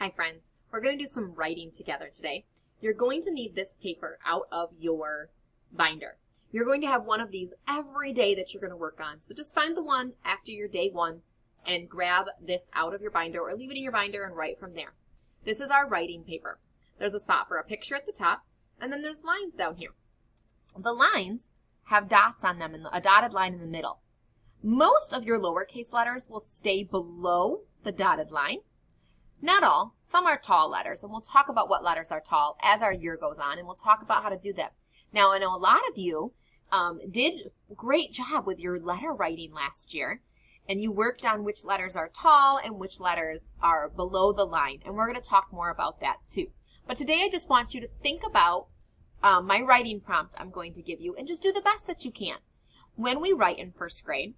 Hi friends, we're going to do some writing together today. You're going to need this paper out of your binder. You're going to have one of these every day that you're going to work on. So just find the one after your day one and grab this out of your binder or leave it in your binder and write from there. This is our writing paper. There's a spot for a picture at the top and then there's lines down here. The lines have dots on them and a dotted line in the middle. Most of your lowercase letters will stay below the dotted line. Not all. Some are tall letters, and we'll talk about what letters are tall as our year goes on, and we'll talk about how to do that. Now, I know a lot of you did a great job with your letter writing last year, and you worked on which letters are tall and which letters are below the line, and we're going to talk more about that too. But today I just want you to think about my writing prompt I'm going to give you, and just do the best that you can. When we write in first grade,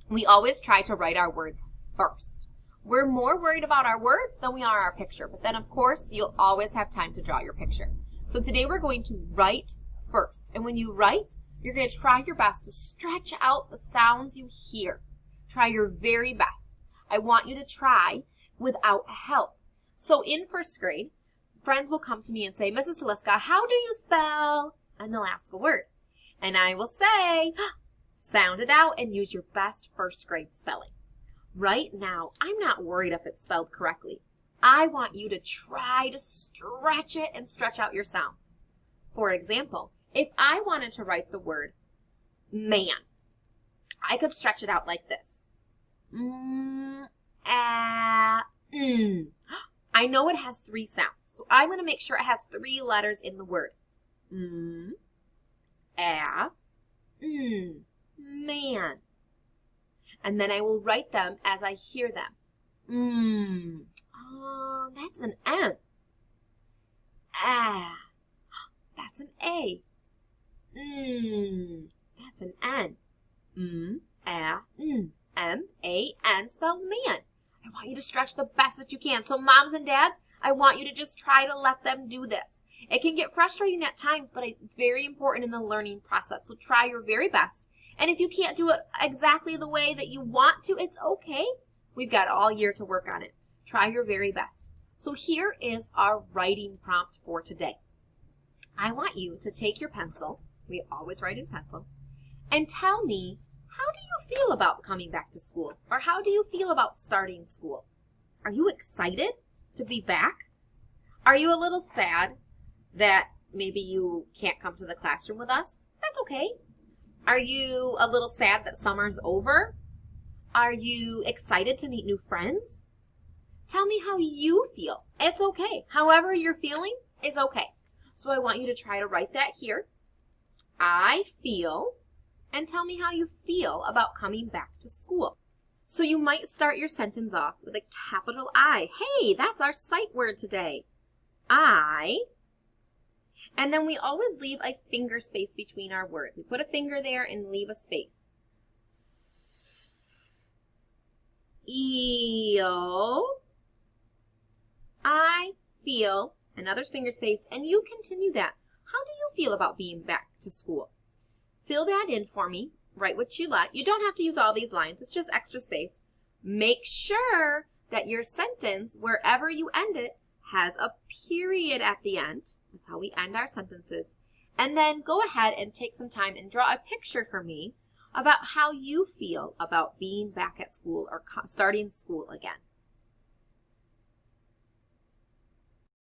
we always try to write our words first. We're more worried about our words than we are our picture. But then, of course, you'll always have time to draw your picture. So today we're going to write first. And when you write, you're going to try your best to stretch out the sounds you hear. Try your very best. I want you to try without help. So in first grade, friends will come to me and say, Mrs. Taliska, how do you spell? And they'll ask a word. And I will say, sound it out and use your best first grade spelling. Right now, I'm not worried if it's spelled correctly. I want you to try to stretch it and stretch out your sounds. For example, if I wanted to write the word man, I could stretch it out like this. I know it has 3 sounds, so I'm going to make sure it has 3 letters in the word. Man. And then I will write them as I hear them. Oh, that's an M. That's an A. That's an N. M-A-N spells man. I want you to stretch the best that you can. So moms and dads, I want you to just try to let them do this. It can get frustrating at times, but it's very important in the learning process. So try your very best. And if you can't do it exactly the way that you want to, it's okay. We've got all year to work on it. Try your very best. So here is our writing prompt for today. I want you to take your pencil, we always write in pencil, and tell me, how do you feel about coming back to school? Or how do you feel about starting school? Are you excited to be back? Are you a little sad that maybe you can't come to the classroom with us? That's okay. Are you a little sad that summer's over? Are you excited to meet new friends? Tell me how you feel. It's okay. However you're feeling is okay. So I want you to try to write that here. I feel, and tell me how you feel about coming back to school. So you might start your sentence off with a capital I. Hey, that's our sight word today. I. And then we always leave a finger space between our words. We put a finger there and leave a space. Eel. I feel, another finger space, and you continue that. How do you feel about being back to school? Fill that in for me. Write what you like. You don't have to use all these lines. It's just extra space. Make sure that your sentence, wherever you end it, has a period at the end. That's how we end our sentences. And then go ahead and take some time and draw a picture for me about how you feel about being back at school or starting school again.